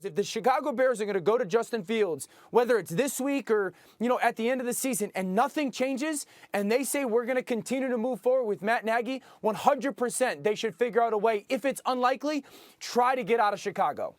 If the Chicago Bears are going to go to Justin Fields, whether it's this week or, at the end of the season, and nothing changes, and they say we're going to continue to move forward with Matt Nagy, 100% they should figure out a way. If it's unlikely, try to get out of Chicago.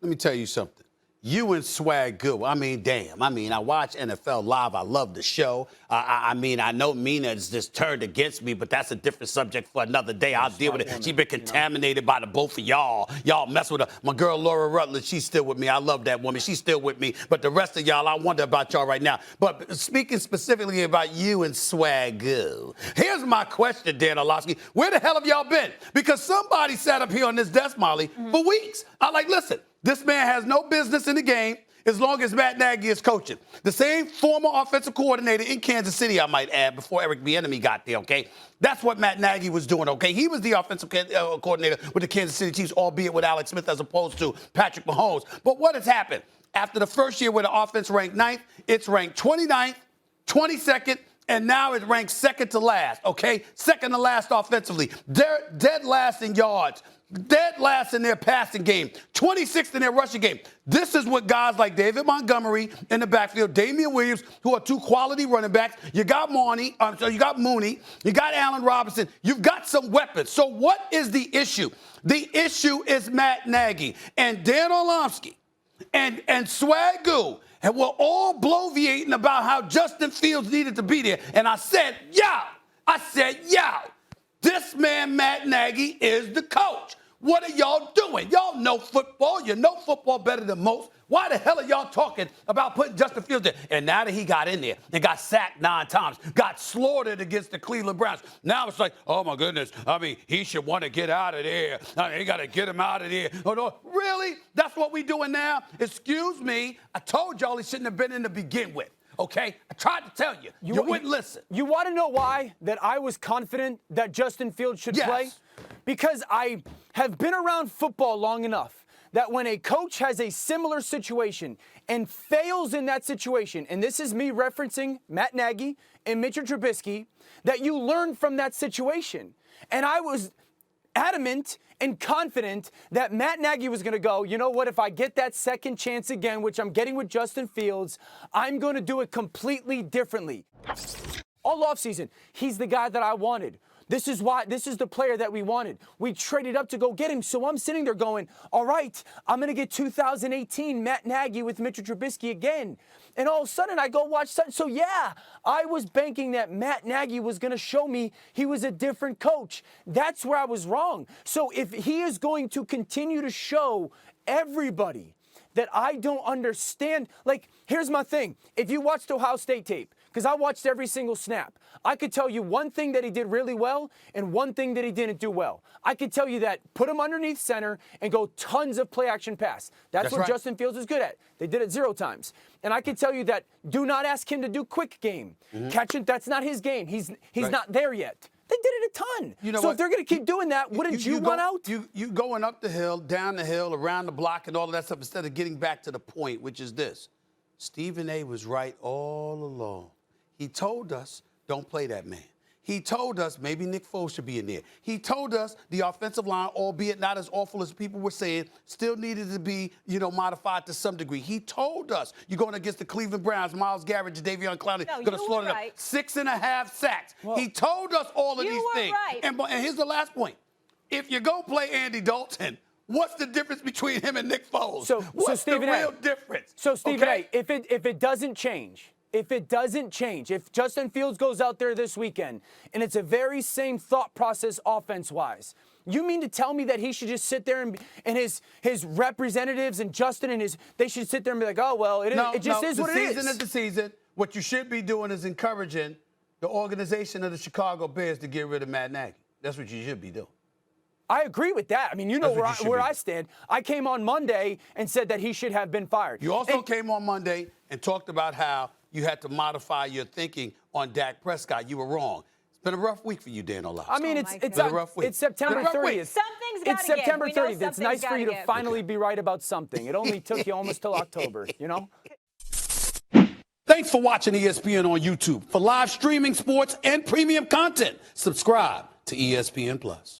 Let me tell you something. You and Swag Goo. I watch NFL Live. I love the show. I know Mina is just turned against me, but that's a different subject for another day. I'll deal with it. She's been contaminated by the both of y'all. Y'all mess with her. My girl Laura Rutledge, she's still with me. I love that woman. She's still with me. But the rest of y'all, I wonder about y'all right now. But speaking specifically about you and Swag Goo, here's my question, Dan Orlovsky. Where the hell have y'all been? Because somebody sat up here on this desk, Molly, for weeks. I'm like, listen. This man has no business in the game as long as Matt Nagy is coaching. The same former offensive coordinator in Kansas City, I might add, before Eric Bieniemy got there, okay? That's what Matt Nagy was doing, okay? He was the offensive coordinator with the Kansas City Chiefs, albeit with Alex Smith as opposed to Patrick Mahomes. But what has happened? After the first year where the offense ranked 9th, it's ranked 29th, 22nd, and now it ranks second to last, okay? Second to last offensively. They're dead last in yards. Dead last in their passing game, 26th in their rushing game. This is what guys like David Montgomery in the backfield, Damian Williams, who are two quality running backs. You got Mooney, you got Allen Robinson. You've got some weapons. So what is the issue? The issue is Matt Nagy and Dan Orlovsky and Swag Goo. And we're all bloviating about how Justin Fields needed to be there. And I said, this man, Matt Nagy, is the coach. What are y'all doing? Y'all know football. You know football better than most. Why the hell are y'all talking about putting Justin Fields there? And now that he got in there and got sacked 9 times, got slaughtered against the Cleveland Browns, now it's like, oh, my goodness. He should want to get out of there. He got to get him out of there. Oh, no, really? That's what we doing now? Excuse me. I told y'all he shouldn't have been in to begin with. Okay? I tried to tell you. You wouldn't listen. You want to know why that I was confident that Justin Fields should play? Because I have been around football long enough that when a coach has a similar situation and fails in that situation, and this is me referencing Matt Nagy and Mitchell Trubisky, that you learn from that situation. And I was adamant and confident that Matt Nagy was going to go, you know what, if I get that second chance again, which I'm getting with Justin Fields, I'm going to do it completely differently. All offseason, he's the guy that I wanted. This is the player that we wanted. We traded up to go get him. So I'm sitting there going, all right, I'm going to get 2018 Matt Nagy with Mitchell Trubisky again. And all of a sudden I go watch something. So yeah, I was banking that Matt Nagy was going to show me he was a different coach. That's where I was wrong. So if he is going to continue to show everybody that I don't understand, like, here's my thing. If you watched Ohio State tape, because I watched every single snap, I could tell you one thing that he did really well and one thing that he didn't do well. I could tell you that put him underneath center and go tons of play action pass. That's what right. Justin Fields is good at. They did it 0 times. And I could tell you that do not ask him to do quick game. Catching, that's not his game. He's right. Not there yet. They did it a ton. You know so what? If they're going to keep doing that, wouldn't you run out? You going up the hill, down the hill, around the block, and all of that stuff instead of getting back to the point, which is this. Stephen A. was right all along. He told us, don't play that man. He told us maybe Nick Foles should be in there. He told us the offensive line, albeit not as awful as people were saying, still needed to be, modified to some degree. He told us you're going against the Cleveland Browns, Myles Garrett, Jadeveon Clowney, going to slaughter them. 6.5 sacks. Well, he told us all of these things. Right. And here's the last point. If you're going to play Andy Dalton, what's the difference between him and Nick Foles? What's the real difference? So, Stephen A., if it doesn't change, if Justin Fields goes out there this weekend and it's a very same thought process offense-wise, you mean to tell me that he should just sit there and his representatives and Justin and they should sit there and be like, oh, well, it just is what it is. The season is the season. What you should be doing is encouraging the organization of the Chicago Bears to get rid of Matt Nagy. That's what you should be doing. I agree with that. I mean, you know where I stand. I came on Monday and said that he should have been fired. You also came on Monday and talked about how you had to modify your thinking on Dak Prescott. You were wrong. It's been a rough week for you, Dan Orlovsky. I mean, it's been a rough week. It's September 30th. Something's got to give. It's September 30th. It's nice for you to finally be right about something. It only took you almost till October, Thanks for watching ESPN on YouTube. For live streaming sports and premium content, subscribe to ESPN+.